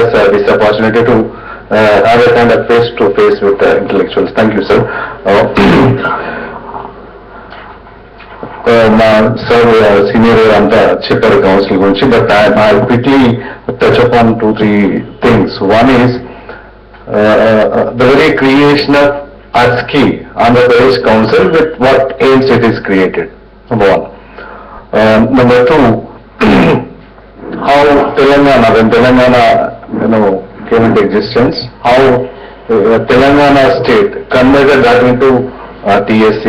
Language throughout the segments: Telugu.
us this opportunity to have a kind of face-to-face with intellectuals. Thank you, sir. మా సార్ సీనియర్ అంతా చెప్పారు కౌన్సిల్ గురించి, but I quickly touch upon 2-3 things. One is the very creation of ASCI, Andhra Pradesh Council, with what aims it is created. Number one. Number two, how Telangana, when Telangana came into existence, how Telangana state converted that into TSC,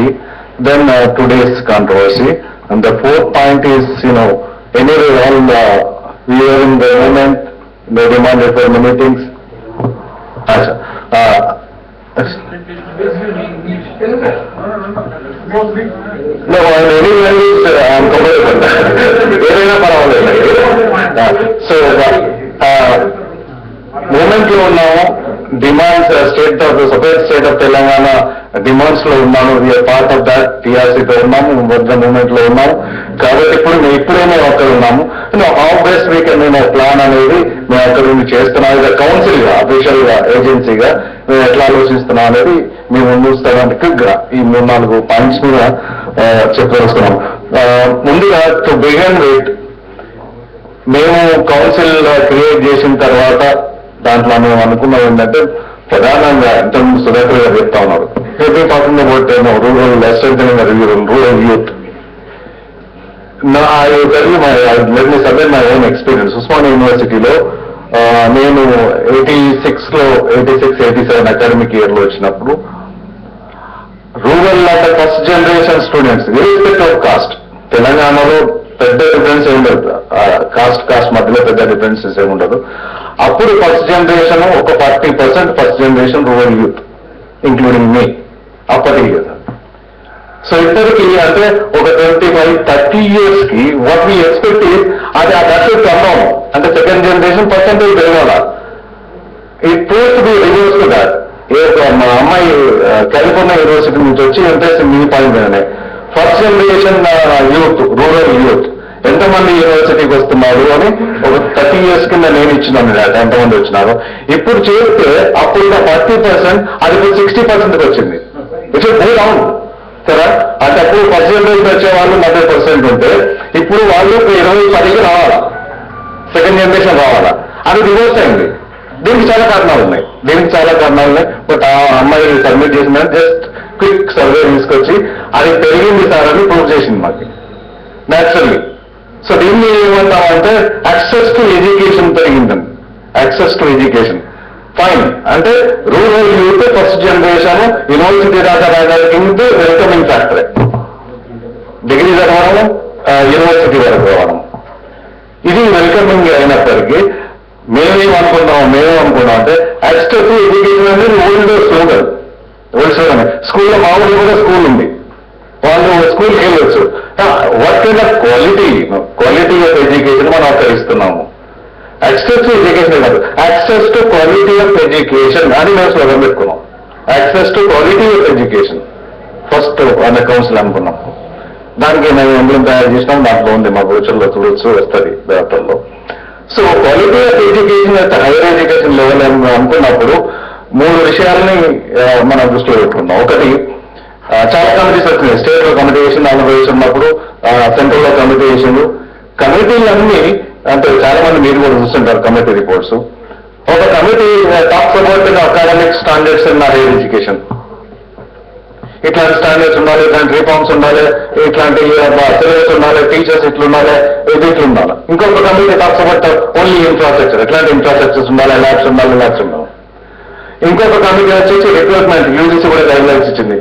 then today's controversy. And the fourth point is, anyway, all we were in the movement, they demanded for many things. No, any language I'm comfortable. So, movement lo unnamu, demands state of the separate state of Telangana demands lo unnamu, we are part of that, TRC to unnamu, movement lo unnamu, కాబట్టి ఇప్పుడు మేము ఇప్పుడే అక్కడ ఉన్నాము. How best we can plan అనేది మేము అక్కడ నుండి చేస్తున్నాం. కౌన్సిల్ గా, అఫీషియల్ గా, ఏజెన్సీగా మేము ఎట్లా ఆలోచిస్తున్నాం అనేది మేము ముందుస్తానికి ఈ 3-4 పాయింట్స్ మీద చెప్పదలుచుకున్నాం. ముందుగా టు బిగిన్ విత్, మేము కౌన్సిల్ క్రియేట్ చేసిన తర్వాత దాంట్లో మేము అనుకున్నది ఏంటంటే, ప్రధానంగా ఇంతకుముందు సుధాకర్ గారు చెప్తా ఉన్నారు, talking about rural rural youth. let me survey my own experience. Osmania యూనివర్సిటీలో నేను 86-87 అకాడమిక్ ఇయర్లో వచ్చినప్పుడు రూరల్ అంటే first generation students irrespective of caste, తెలంగాణలో పెద్ద డిఫరెన్స్ ఏమి ఉండదు, కాస్ట్ మధ్యలో పెద్ద డిఫరెన్సెస్ ఏమి ఉండదు. అప్పుడు ఫస్ట్ జనరేషన్ ఒక 40% first generation rural youth, including me అప్పటికి కదా. సో ఇప్పటికి అంటే ఒక 25-30 years కి వాట్ వీ ఎక్స్పెక్ట్ అది ఆ దట్ కమ్మాం అంటే సెకండ్ జనరేషన్ పర్సెంటేజ్ పెరగాల. It proves to be reverse to that. మా అమ్మాయి కాలిఫోర్నియా యూనివర్సిటీ నుంచి వచ్చి ఎంట్రెన్స్ మీ పాయింట్ అనే first generation youth, rural youth ఎంతమంది యూనివర్సిటీకి వస్తున్నారు అని ఒక 30 years కింద నేను ఇచ్చినాను డేటా ఎంతమంది వచ్చినారు. ఇప్పుడు చేస్తే అప్పుడు 40%, అది ఇప్పుడు 60%కి వచ్చింది. ఇట్స్ గో డౌన్ కదా. అంటే అప్పుడు ఫస్ట్ జనరేషన్ వచ్చే వాళ్ళు 90% ఉంటే ఇప్పుడు వాళ్ళు 20-10కి రావాలా, సెకండ్ జనరేషన్ రావాలా, అది రివర్స్ అయింది. దీనికి చాలా కారణాలు ఉన్నాయి, బట్ ఆ అమ్మాయి సబ్మిట్ చేసిన జస్ట్ క్విక్ సర్వే తీసుకొచ్చి అది పెరిగింది సార్ అని ప్రూవ్ చేసింది మాకు న్యాచురల్లీ. సో దీన్ని ఏమంటామంటే యాక్సెస్ టు ఎడ్యుకేషన్ పెరిగిందండి. యాక్సెస్ టు ఎడ్యుకేషన్ ఫైన్ అంటే rural youth first generation university దాకా రాగలిగింది వెల్కమింగ్ ఫ్యాక్టరే. డిగ్రీ చదవడం, యూనివర్సిటీ వరకు రావడం, ఇది వెల్కమింగ్ అయినప్పటికీ మేమేమనుకున్నాం అంటే యాక్సెస్ టు ఎడ్యుకేషన్ అనేది ఓల్డ్ స్లోగన్. స్కూల్లో మామూలుగా కూడా స్కూల్ ఉంది, వాళ్ళు స్కూల్కి వెళ్ళొచ్చు. What kind of quality of education మనం అక్కడ ఇస్తున్నాము. యాక్సెస్ టు ఎడ్యుకేషన్ కాదు, access to quality of education అని మేము స్లోగన్ పెట్టుకున్నాం. Access to quality of education first అనే కౌన్సిల్ అనుకున్నాం. దానికి మేము ఎంబ్లం తయారు చేసినాం, దాంట్లో ఉంది, మా గోచర్లో చూడొచ్చు, వస్తుంది పేపర్లో. సో క్వాలిటీ ఆఫ్ ఎడ్యుకేషన్ అయితే హైయర్ ఎడ్యుకేషన్ లెవెల్ అనుకున్నప్పుడు 3 విషయాలని మనం దృష్టిలో పెట్టుకున్నాం. ఒకటి, చాలా కమిటీస్ వచ్చినాయి. స్టేట్ లో కమిటీ చేసింది, ఆంధ్రప్రదేశ్ ఉన్నప్పుడు సెంట్రల్ లో కమిటీ చేసిండు. కమిటీలన్నీ అంటే చాలా మంది మీరు కూడా చూస్తుంటారు కమిటీ రిపోర్ట్స్. ఒక committee talks about academic standards in higher education. ఇట్లాంటి స్టాండర్డ్స్ ఉండాలి, ఇట్లాంటి రిఫార్మ్స్ ఉండాలి, ఇట్లాంటి సిలబస్ ఉండాలి, టీచర్స్ ఇట్లుండాలి, ఇది ఇట్లుండాలి. ఇంకొక committee talks about only infrastructure, ఎట్లాంటి ఇన్ఫ్రాస్ట్రక్చర్స్ ఉండాలి, ల్యాబ్స్ ఉండాలి. ఇంకొక కమిటీ వచ్చేసి రిక్రూట్మెంట్, యూజీసీ కూడా గైడ్లైన్స్ ఇచ్చింది,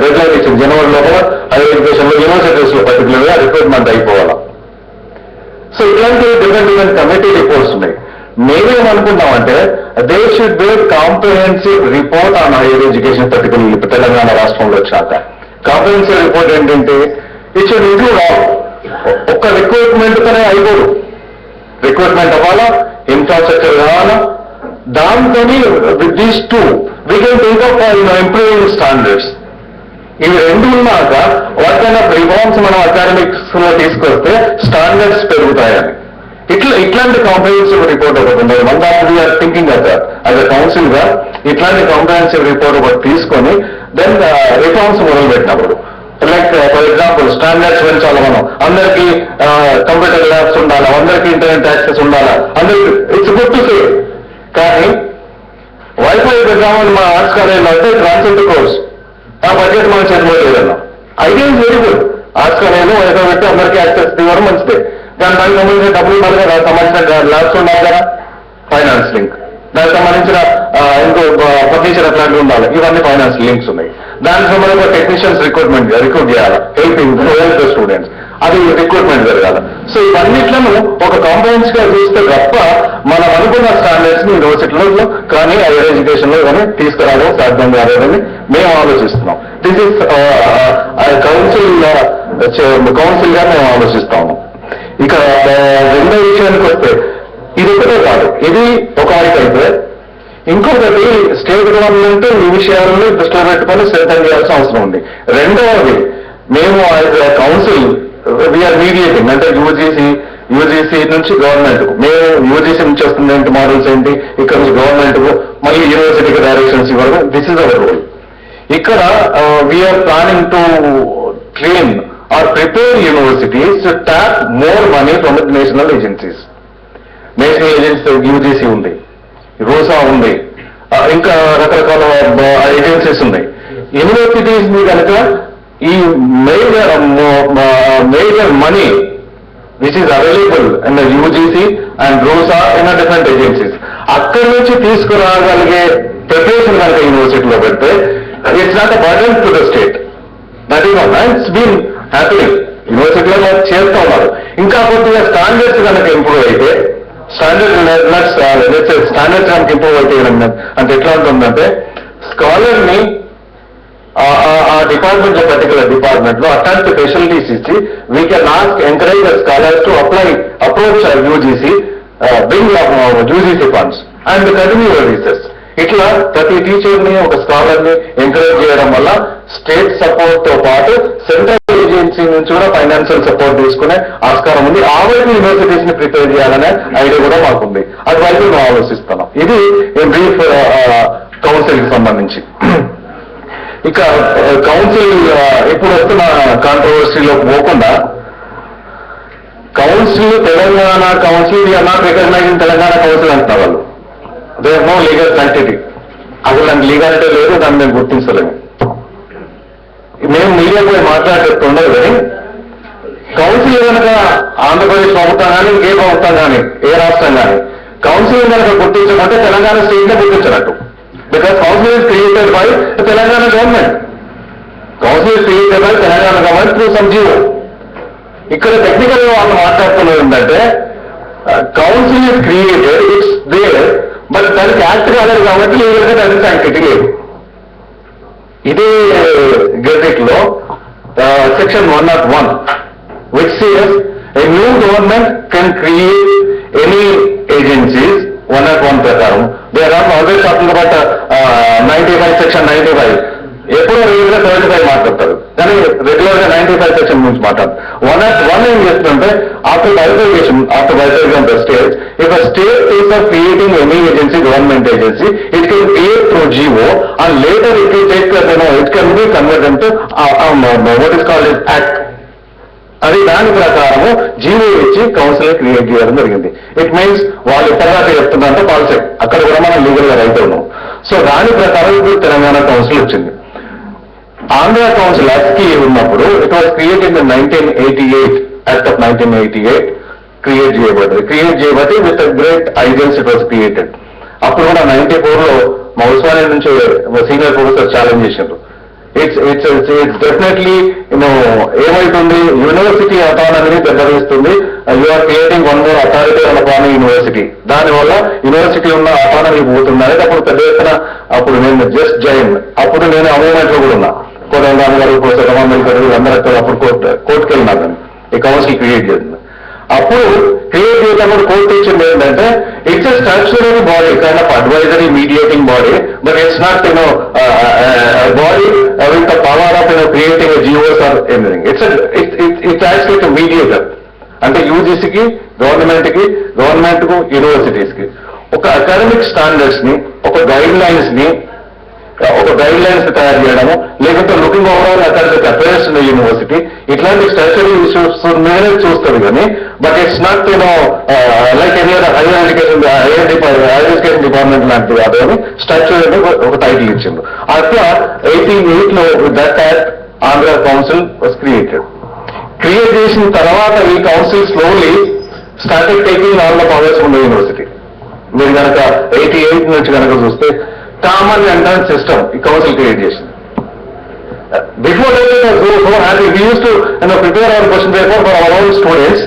డెడ్లైన్ ఇచ్చింది. జనవరి లోపల హైయర్ ఎడ్యుకేషన్ లో యూనివర్సిటీస్ లో పర్టికులర్ గా రిక్రూట్మెంట్ అయిపోవాలా. సో ఇట్లాంటి డిఫరెంట్ కమిటీ రిపోర్ట్స్ ఉన్నాయి. మేమేమనుకున్నామంటే they should be comprehensive report on higher education, particularly Telangana రాష్ట్రంలో వచ్చాక. కాంప్రహెన్సివ్ రిపోర్ట్ ఏంటంటే ఇట్ షుడ్ ఇంక్లూడ్ ఆల్. ఒక్క రిక్రూట్మెంట్ తోనే అయిపోదు, రిక్రూట్మెంట్ అవ్వాలా, ఇన్ఫ్రాస్ట్రక్చర్ కావాలా. దాంతో with these 2 we can think of improving standards. ఇవి 2 ఉన్నాక వాట్ కైండ్ ఆఫ్ రిఫార్మ్స్ మనం అకాడమిక్స్ లో తీసుకొస్తే స్టాండర్డ్స్ పెరుగుతాయని. ఇట్లాంటి కాంప్రహెన్సివ్ రిపోర్ట్ ఒకటి ఉండదు. One that we are thinking at as a council గా ఇట్లాంటి కాంప్రహెన్సివ్ రిపోర్ట్ ఒకటి తీసుకొని దెన్ రిఫార్మ్స్ మొదలు పెట్టినప్పుడు లైక్ ఫర్ ఎగ్జాంపుల్ స్టాండర్డ్స్ పెంచాలి, మనం అందరికీ కంప్యూటర్ ల్యాబ్స్ ఉండాలా, అందరికీ ఇంటర్నెట్ యాక్సెస్ ఉండాలా, అందరికి ఇట్స్ గుడ్ టు సే. కానీ వైఫై పెద్దామని మా ఆర్ట్స్ కాలేజీలో అంటే ట్రాన్స్జెండర్ కోర్స్ ఆ బడ్జెట్ మనం చనిపోలేదన్నాం. Idea is very good. Arts కాలేజీలో వైఫై పెట్టి అందరికీ యాక్సెస్ ఇవ్వడం మంచిదే. దానికి సంబంధించిన డబ్బులు ఉండాలి కదా, సంబంధించిన ల్యాబ్స్ ఉండాలి కదా, ఫైనాన్స్ లింక్, దానికి సంబంధించిన ఇంకో ఫర్నిచర్ అట్లాంటివి ఉండాలి, ఇవన్నీ ఫైనాన్స్ లింక్స్ ఉన్నాయి. దానికి సంబంధించిన టెక్నీషియన్స్ రిక్రూట్ చేయాలి, హెల్పింగ్ స్టూడెంట్స్, అది రిక్రూట్మెంట్ జరగాలి. సో ఇవన్నిట్లను ఒక కాంపనెంట్స్ గా చూస్తే తప్ప మనం అనుకున్న స్టాండర్డ్స్ ని యూనివర్సిటీలో కానీ హైయర్ ఎడ్యుకేషన్ లో కానీ తీసుకురావడం సాధ్యం కాలేదని మేము ఆలోచిస్తున్నాం. దిస్ ఇస్ కౌన్సిల్ గా మేము ఆలోచిస్తాము. ఇక రెండో విషయానికి వస్తే ఇది ఒకటే కాదు, ఇది ఒక వైపు అయితే ఇంకొకటి స్టేట్ గవర్నమెంట్ ఈ విషయాలను దృష్టిలో పెట్టుకొని స్ట్రెంథెన్ చేయాల్సిన అవసరం ఉంది. రెండవది మేము కౌన్సిల్ వీఆర్ మీడియేటింగ్, అంటే యూజీసీ నుంచి గవర్నమెంట్, మేము యూజీసీ నుంచి వస్తుంది ఏంటి మోడల్స్ ఏంటి, ఇక్కడ నుంచి గవర్నమెంట్ మళ్ళీ యూనివర్సిటీకి డైరెక్షన్స్ ఇవ్వడం, దిస్ ఇస్ అవర్ రోల్. ఇక్కడ we are planning to train or prepare universities to tap more money from the national agencies. National agency UGC ఉంది, రూసా ఉంది, ఇంకా రకరకాల ఏజెన్సీస్ ఉన్నాయి. యూనివర్సిటీస్ ని కనుక ఈ major money which is available in the UGC and RUSA in different agencies, అక్కడి నుంచి తీసుకురాగలిగే ప్రిపరేషన్ కనుక యూనివర్సిటీలో పెడితే it's not a burden to the state. That is one, it's been happening. యూనివర్సిటీలో చేస్తూ ఉన్నారు. ఇంకా కొద్దిగా స్టాండర్డ్స్ కనుక ఇంప్రూవ్ అయితే, స్టాండర్డ్స్ కనుక ఇంప్రూవ్ అయితే అంటే ఎట్లా ఉంటుందంటే, స్కాలర్ ని ఆ డిపార్ట్మెంట్ లో పర్టికులర్ డిపార్ట్మెంట్ లో అట్లాంటి ఫెసిలిటీస్ ఇచ్చి we can encourage the scholars to approach UGC, bring UGC funds and continue research. ఇట్లా ప్రతి టీచర్ ని ఒక స్కాలర్ ని ఎంకరేజ్ చేయడం వల్ల స్టేట్ సపోర్ట్ తో పాటు సెంట్రల్ ఏజెన్సీ నుంచి కూడా ఫైనాన్షియల్ సపోర్ట్ తీసుకునే ఆస్కారం ఉంది. ఆ వైపు యూనివర్సిటీస్ ని ప్రిపేర్ చేయాలనే ఐడియా కూడా మాకుంది. అటువైపు మేము ఆలోచిస్తున్నాం. ఇది బ్రీఫ్ కౌన్సిల్ కి సంబంధించి. ఇక కౌన్సిల్ ఇప్పుడు వస్తున్న కాంట్రవర్సీలో పోకుండా, council Telangana council we are not recognising Telangana council అంటున్నారు వాళ్ళు. దే నో లీగల్ క్వాంటిటీ, అసలు దానికి లీగాలిటీ లేదు, దాన్ని మేము గుర్తించలేము. మేము మీడియాపై మాట్లాడుతుండదు కానీ కౌన్సిల్ కనుక ఆంధ్రప్రదేశ్ ప్రభుత్వం కానీ, ఏ ప్రభుత్వం కానీ, ఏ రాష్ట్రం కానీ కౌన్సిల్ కనుక గుర్తించమంటే తెలంగాణ స్టేట్ నే గుర్తించినట్టు. Because council is created by Telangana government. Council is created by Telangana government through some GO. ఇక్కడ టెక్నికల్ గా వాళ్ళు మాట్లాడుతున్నది ఏంటంటే, council is created, it's there, but దానికి యాక్ట్ కాలేదు కాబట్టి లీగల్గా దానికి శాంక్టిటీ లేదు. ఇదే గెజెట్ లో section 101 which says a new government can create any agencies 101 ప్రకారం. They are always talking about 95 section 95. ఎప్పుడో రెగ్యులర్ 75 మాట్లాడతారు, కానీ రెగ్యులర్ గా 95 సెక్షన్ గురించి మాట్లాడతారు. 101 ఏం చేస్తుందంటే, after bifurcation of the state, if a state is of creating any agency, government agency, it can create through GO and later it will take it can be converted to what is called act. అది దాని ప్రకారము జీవో ఇచ్చి కౌన్సిల్ క్రియేట్ చేయడం జరిగింది. ఇట్ మీన్స్ వాళ్ళు ఇప్పటిదాకా చెప్తున్నారంటే పాలసీ, అక్కడ కూడా మనం లీగల్ గా రైట్ ఉన్నాం. సో దాని ప్రకారం ఇప్పుడు తెలంగాణ కౌన్సిల్ వచ్చింది. ఆంధ్ర కౌన్సిల్ యాక్ట్కి ఉన్నప్పుడు it was created in 1988, act of 1988 create చేయబడి with great ideals it was created. అప్పుడు కూడా 94లో మా ఉస్మానియా నుంచి సీనియర్ ప్రొఫెసర్ ఛాలెంజ్ చేశారు. ఇట్స్ డెఫినెట్లీ ఏమైతుంది, యూనివర్సిటీ అటానమీని దెబ్బతీస్తుంది. You are creating one more authority upon university. దానివల్ల యూనివర్సిటీ ఉన్న అటానమీ పోతుంది అనేది అప్పుడు పెద్ద ఎత్తున, అప్పుడు నేను జస్ట్ జాయిన్, అప్పుడు నేను ఆ మూమెంట్ లో కూడా ఉన్నా. కోదండరామ్ గారు, ప్రొఫెసర్ అంబేద్కర్ అందరూ అప్పుడు కోర్టుకు వెళ్ళినా కానీ ఈ కౌన్సిల్ క్రియేట్ చేసింది. అప్పుడు క్రియేట్ చేసినప్పుడు కోర్టు ఇచ్చింది ఏంటంటే, it's a statutory body, kind of advisory mediating body, but it's not body with the power of creating GOs or anything. It's actually to mediator. అంటే యూజీసీకి, గవర్నమెంట్ కు, యూనివర్సిటీస్ కి ఒక అకాడమిక్ స్టాండర్డ్స్ ని, ఒక గైడ్ లైన్స్ తయారు చేయడము, లేకపోతే looking overall academic affairs in university, ఇట్లాంటి స్ట్రక్చరల్ ఇష్యూస్ మీదనే చూస్తుంది కానీ but it's not like any other higher education department లాంటిది అదని స్ట్రక్చర్ ఒక టైటిల్ ఇచ్చిండు. అట్లా 88లో that act Andhra council was create చేసిన తర్వాత ఈ council slowly started taking all the powers from the university. మీరు కనుక 88 నుంచి కనుక చూస్తే కామన్ ఎంట్రన్స్ సిస్టమ్ ఈ కౌన్సిల్ క్రియేట్ చేసింది. Before use to prepare hour question paper for our own students.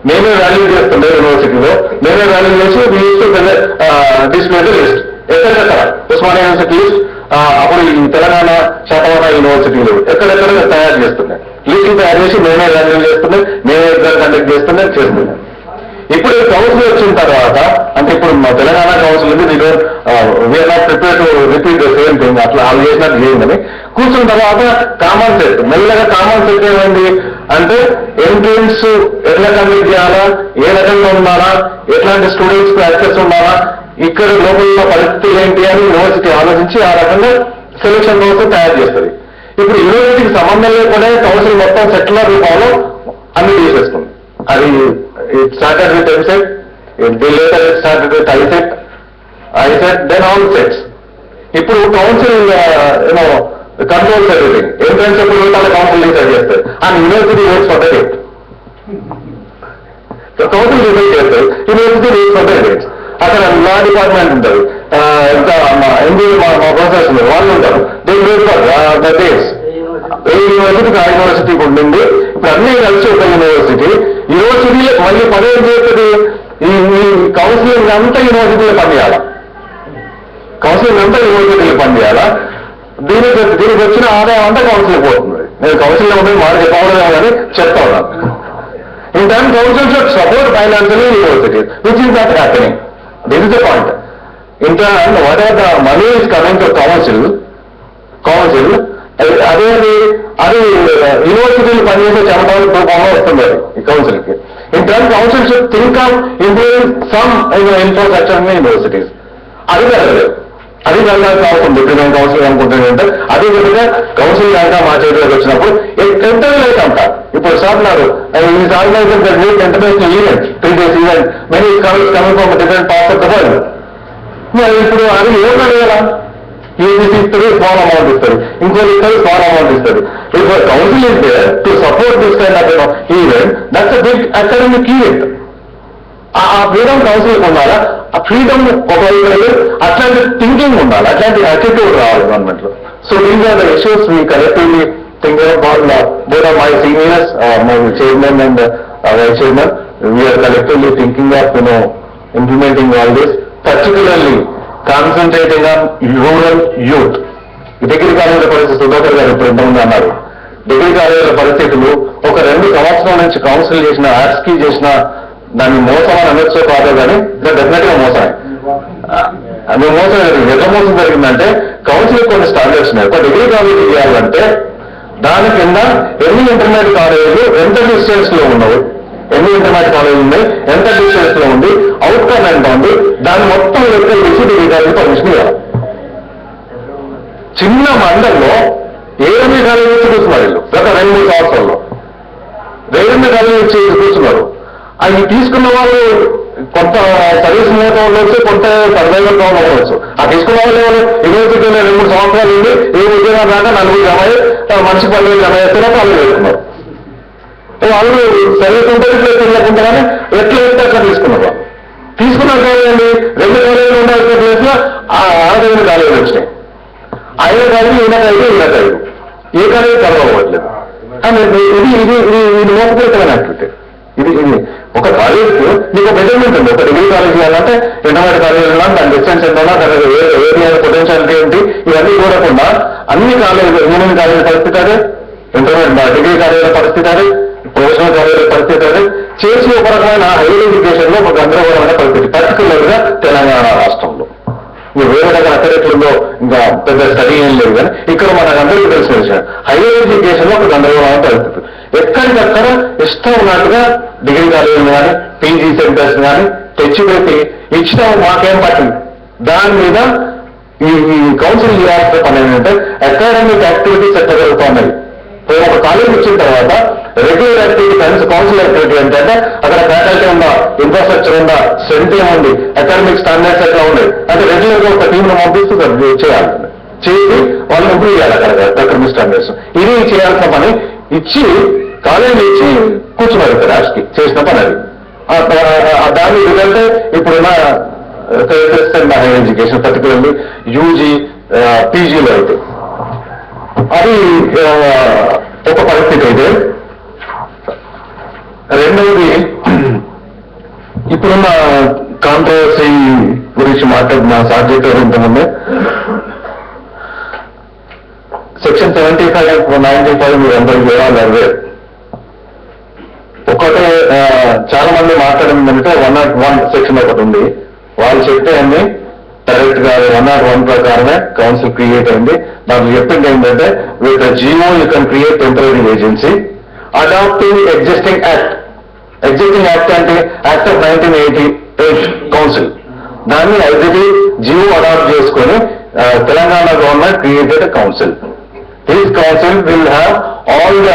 మేమే వాల్యూ చేస్తుండే యూనివర్సిటీలో, మేమే వాల్యూ చేసి use to display the list ఎక్కడెక్కడ ఉస్మానియా యూనివర్సిటీ లిస్ట్, అప్పుడు ఈ తెలంగాణ శాతవాహన యూనివర్సిటీలు ఎక్కడెక్కడ తయారు చేస్తున్నాయి, లిస్ట్ తయారు చేసి మేమే వాల్యూ చేస్తున్నాయి, మేమే ఎగ్జామ్ కండక్ట్ చేస్తున్నాయి. ఇప్పుడు కౌన్సిల్ వచ్చిన తర్వాత అంటే ఇప్పుడు మా తెలంగాణ కౌన్సిల్ ఉంది, we are not prepare to repeat the same thing, అట్లా వాళ్ళు చేసినట్టు చేయండి కూర్చున్న తర్వాత కామన్ సెట్, మెల్లగా కామన్ సెట్ ఏమైంది అంటే ఎంట్రన్స్ ఎట్లా కంప్లీట్ చేయాలా, ఏ రకంగా ఉండాలా, ఎట్లాంటి స్టూడెంట్స్ కు యాక్సెస్ ఉండాలా, ఇక్కడ లోపల పరిస్థితి ఏంటి అని యూనివర్సిటీ ఆలోచించి ఆ రకంగా సెలక్షన్ ప్రాసెస్ తయారు చేస్తుంది. ఇప్పుడు యూనివర్సిటీకి సంబంధం లేకుండా కౌన్సిల్ మొత్తం సెట్ల రూపంలో అన్ని చేసేస్తుంది. అది it started with MSET, later it started with ISET, then all sets. ఇప్పుడు కౌన్సిల్ కంట్రోల్స్ ఎవ్రీథింగ్. ఎంట్రన్స్ ఎప్పుడు వాళ్ళ కౌన్సిల్ డిసైడ్ చేస్తారు and university works for the date. Council decide చేస్తారు, university works for the dates. అక్కడ లా డిపార్ట్మెంట్ ఉంటుంది, ఇంకా ఎంబీఏ మా ప్రొఫెసర్స్ ఉన్నారు, వాళ్ళు ఉంటారు, they work for the dates. ఏ యూనివర్సిటీకి ఆ యూనివర్సిటీకి ఉండింది. ఇప్పుడు అన్ని కలిసి ఒక యూనివర్సిటీలో మళ్ళీ పని ఏం చేస్తుంది, ఈ కౌన్సిలింగ్ అంతా యూనివర్సిటీలో పనిచేయాలా, దీనికి వచ్చిన ఆదాయం అంతా కౌన్సిల్ పోతుంది. నేను కౌన్సిల్లో ఉండే మాట చెప్పకూడదు కానీ చెప్తా ఉన్నాను. In time council should support financial universities which is not happening. This is the point. In term what are the money is coming to council అది యూనివర్సిటీలు పనిచేసే చెమటల రూపంలో వస్తుంది ఈ కౌన్సిల్ కి. In term council should think of improving some infrastructure in universities. అది జరగలేదు, అది జరగాల్సిన అవసరం ఇప్పుడు నేను కౌన్సిల్ అనుకుంటున్నానంటే అదే విధంగా కౌన్సిల్ కనుక మా చేతిలోకి వచ్చినప్పుడు ఇంటర్వ్యూస్ అంట. ఇప్పుడు సార్న్నారు is organizing the great international event, 3 days event, many coming from different parts of the world. ఇప్పుడు అది ఏం అడగాలా, యూజీసీ ఇస్తుంది, స్మాల్ అమౌంట్ ఇస్తారు, ఇంకోటి ఇస్తారు, స్మాల్ అమౌంట్ ఇస్తారు. ఇప్పుడు council is there to support this kind of event, that's a big academic event. ఆ ఫ్రీడమ్ కౌన్సిల్కి ఉండాలా, ఆ ఫ్రీడమ్ ఒకవేళ అట్లాంటి థింకింగ్ ఉండాలి, అట్లాంటి యాటిట్యూడ్ రావాలి గవర్నమెంట్ లో. So these are the issues we collectively think about. Both of my seniors, my chairman and vice chairman, we are collectively thinking of implementing all this, particularly concentrating on rural youth. Degree కాలేజీల పరిస్థితి సుధాకర్ గారు ఇప్పుడు ఇంతకుముందు అన్నారు. డిగ్రీ కాలేజీల పరిస్థితులు ఒక 2 సంవత్సరాల నుంచి కౌన్సిల్ చేసిన, ఆర్ట్స్కి చేసిన దాన్ని మోసం అని అనొచ్చో కాదో కానీ డెఫినెట్ గా మోసమే. అది మోసం జరిగింది. ఎట్లా మోసం జరిగిందంటే కౌన్సిల్ కొన్ని స్టాండర్డ్స్ ఉన్నాయి. ఒక డిగ్రీ కాలేజీ చేయాలంటే దాని కింద ఎన్ని ఇంటర్మీడియట్ కాలేజీలు ఎంత డిస్టెన్స్ లో ఉన్నవి, ఎన్ని ఇంటర్మీడియట్ కాలేజీలు ఉన్నాయి, ఎంత డిస్టెన్స్ లో ఉంది, అవుట్కమ్ ఎంత ఉంది, దాన్ని మొత్తం లెక్కలు తీసి డిగ్రీ కాలేజీ పర్మిషన్ ఇవ్వాలి. చిన్న మండల్లో 7 కాలేజీ వచ్చి కూర్చున్నారు వీళ్ళు గత 2-3 సంవత్సరాల్లో. 2 కాలేజీ వచ్చి కూర్చున్నారు. అవి తీసుకున్న వాళ్ళు కొంత సర్వీస్ మీద ఉండవచ్చు, కొంత సర్వైవల్ ఉండవచ్చు. ఆ తీసుకున్న వాళ్ళు యూనివర్సిటీలో 2-3 సంవత్సరాలు ఉంది, ఏ ఉద్యోగాలు రాక 4 జమ మనిషి 10,000 జమ చేస్తున్నా వాళ్ళు వేసుకున్నారు. వాళ్ళు సర్వీస్ ఉంటే లేకుండా కానీ ఎట్లా వేస్తే అట్లా తీసుకున్నారు. తీసుకున్నారు కాదండి, 2 కాలేజీలు ఉండాల్సిన ప్లేస్ లో 6 కాలేజీలు వచ్చినాయి. 5 కాలేజీలు ఈయనకైదు ఏ కాలేజీ కలవట్లేదు. ఇది మోసపూరితమైన యాక్టివిటీ. ఇది ఒక కాలేజీకి నీకు మెజర్మెంట్ ఉంది. ఒక డిగ్రీ కాలేజ్ చేయాలంటే ఇంటర్మీడియట్ కాలేజీలో దాని డిస్టెన్స్ ఎంత, ఏరియా పొటెన్షియాలిటీ ఏంటి, ఇవన్నీ చూడకుండా అన్ని కాలేజీలు, ఇంజనీరింగ్ కాలేజీల పరిస్థితి అదే, ఇంటర్మీడియట్ డిగ్రీ కాలేజీల పరిస్థితి అదే, ప్రొఫెషనల్ కాలేజీల పరిస్థితి అదే చేసి ఒక రకమైన హైయర్ ఎడ్యుకేషన్ లో ఒక గందరగోళమైన పరిస్థితి, పర్టికులర్ గా తెలంగాణ రాష్ట్రంలో. వేరే దగ్గర అక్కడెట్లుందో ఇంకా పెద్ద స్టడీ ఏం లేదు కానీ ఇక్కడ మనకు అందరికీ తెలిసిన విషయం హైయర్ ఎడ్యుకేషన్ లో ఒక గందరగోళమైన పరిస్థితి. ఎక్కడికక్కడ ఇష్టం ఉన్నట్టుగా డిగ్రీ కాలేజీలు కానీ పీజీ సెంటర్స్ కానీ తెచ్చిపెట్టి ఇచ్చిన మాకేం పట్టింది. దాని మీద ఈ కౌన్సిల్ చేయాల్సిన పని ఏంటంటే అకాడమిక్ యాక్టివిటీస్ ఎట్లా జరుగుతున్నాయి. ఒక కాలేజ్ వచ్చిన తర్వాత రెగ్యులర్ యాక్టివిటీ కౌన్సిల్ యాక్టివిటీ ఏంటంటే అక్కడ ఫ్యాకల్టీ ఉందా, ఇన్ఫ్రాస్ట్రక్చర్ ఉందా, స్ట్రెంత్ ఏముంది, అకాడమిక్ స్టాండర్డ్స్ ఎట్లా ఉన్నాయి అంటే రెగ్యులర్ గా ఒక టీంను పంపిస్తూ చేయాలి. చేసి వాళ్ళు ఇంప్రూవ్ చేయాలి అక్కడ అకాడమిక్ స్టాండర్డ్స్. ఇది చేయాల్సిన పని ఇచ్చి కాలేజీలు ఇచ్చి కూర్చున్నారు రాష్ట్రకి చేసిన పని అది. దాని రిజల్ట్ ఇప్పుడున్న హైయర్ ఎడ్యుకేషన్ పర్టికులర్లీ యూజీ పీజీలో అయితే అది ఒక పరిస్థితి అయితే. రెండవది ఇప్పుడున్న కాంట్రవర్సీ గురించి మాట్లాడిన సాధ్యత ఇంతకుముందే సెక్షన్ 75, 95 మీరు అందరూ చేయాలి. ఒకటే చాలా మంది మాట్లాడింది అంటే 101 సెక్షన్ ఒకటి ఉంది. వాళ్ళు చెప్తే అన్ని డైరెక్ట్ గా 101 ప్రకారమే కౌన్సిల్ క్రియేట్ అయింది. నాకు చెప్పింది ఏంటంటే with GO you can create temporary agency adopting existing act. Existing act అంటే యాక్ట్ ఆఫ్ 1988 కౌన్సిల్. దాన్ని ఐజీటీ జియో అడాప్ట్ చేసుకొని Telangana government created council. This council will have all the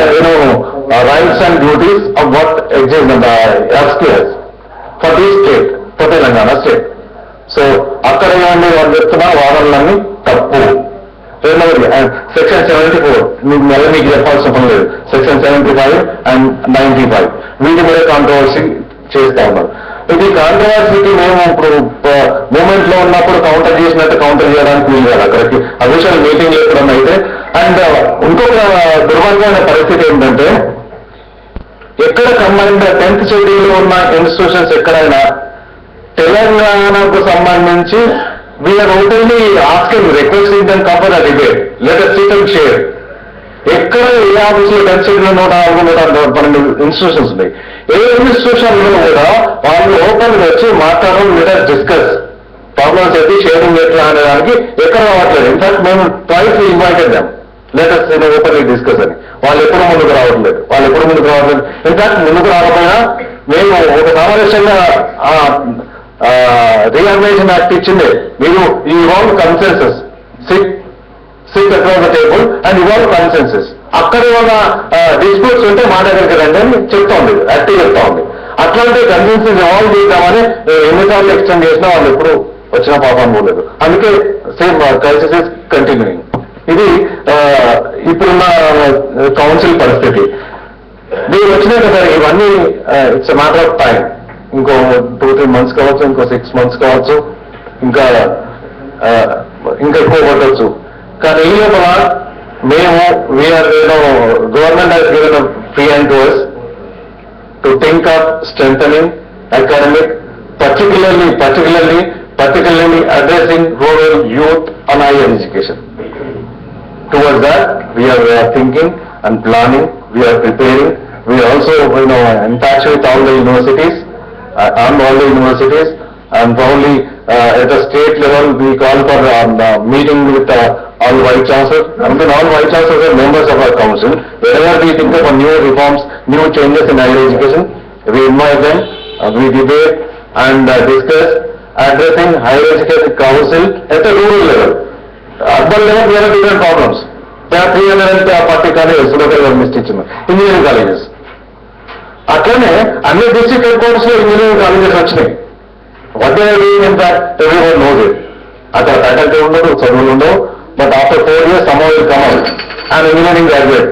rights and duties of what exists in the SKS for this state, for Telangana state. So అక్కడ ఏమండి వాళ్ళు చెప్తున్న వాదనలన్నీ తప్పు. రెండవది సెక్షన్ 74 మీకు చెప్పాల్సిన పని లేదు. సెక్షన్ 75 and 95 వీటి మీద కాంట్రవర్సీ చేస్తా ఉన్నారు. ఇది కాంట్రవర్సీకి మేము ఇప్పుడు మూమెంట్ లో ఉన్నప్పుడు కౌంటర్ చేసినట్టు కౌంటర్ చేయడానికి వీలు కాదు. అక్కడికి అఫీషియల్ మీటింగ్ ఎక్కడం అయితే. అండ్ ఇంకొక దుర్భరమైన పరిస్థితి ఏంటంటే ఎక్కడ కంబైన్డ్ 10th షెడ్యూల్లో ఉన్న ఇన్స్టిట్యూషన్స్ ఎక్కడైనా తెలంగాణకు సంబంధించి we are openly asking requesting them come for debate, let us sit and share. ఎక్కడ ఏ ఆఫీసులో 10th షెడ్యూల్లో 112 ఇన్స్టిట్యూషన్స్ ఉన్నాయి. ఏ ఇన్స్టిట్యూషన్ లో కూడా వాళ్ళు ఓపెన్ వచ్చి మాట్లాడడం, లెట్ us డిస్కస్ ప్రాబ్లమ్స్ అయితే షేరింగ్ ఎట్లా అనే దానికి ఎక్కడ రావట్లేదు. ఇన్ఫాక్ట్ మేము twice invited them, let us openly discuss అని. వాళ్ళు ఎప్పుడు ముందుకు రావట్లేదు. ఇన్ఫాక్ట్ ముందుకు రాకపోయినా మేము ఒక సమావేశంగా రీఆర్గనైజేషన్ యాక్ట్ ఇచ్చిందే, మీరు ఈ wall consensus SIT across the table and evolve consensus. అక్కడ ఏమైనా డిస్ప్యూట్స్ ఉంటే మా దగ్గరికి రండి అని చెప్తా ఉంది, యాక్టివ్ చెప్తా ఉంది. అట్లాంటి కన్సెన్సస్ ఇవాల్వ్ చేద్దామని ఎన్నిసార్లు ఎక్స్టెండ్ చేసినా వాళ్ళు ఎప్పుడు వచ్చిన పాపం పోలేదు. అందుకే సేమ్ క్రైసిస్ ఇస్ కంటిన్యూయింగ్. ఇది ఇప్పుడున్న కౌన్సిల్ పరిస్థితి. మీరు వచ్చినాయి కదా ఇవన్నీ it's a matter of time. ఇంకో 2-3 months కావచ్చు, ఇంకో 6 months కావచ్చు, ఇంకా ఎక్కువ పట్టవచ్చు. కానీ ఈ లోపల మేము we are government has given a free hand to us to think of strengthening academic, particularly addressing rural youth and higher education. Towards that, we are thinking and planning, we are preparing. We are also, in touch with all the universities, and probably at the state level, we call for meeting with all Vice Chancellors. I mean, all Vice Chancellors are members of our council. Whenever we think of new reforms, new changes in higher education, we invite them, we debate and discuss, addressing higher education council at the rural level. Urban level, there are different problems. There are 340 colleges, local engineering colleges. అట్లనే అన్ని డిస్ట్రిక్ట్ హెడ్ క్వార్టర్స్ లో ఇంజనీరింగ్ కాలేజెస్ వచ్చినాయి. What they are doing in that everyone knows it. అక్కడ ఫ్యాకల్టీ ఉండదు, చదువులు ఉండవు. But after 4 years someone will come out an engineering graduate.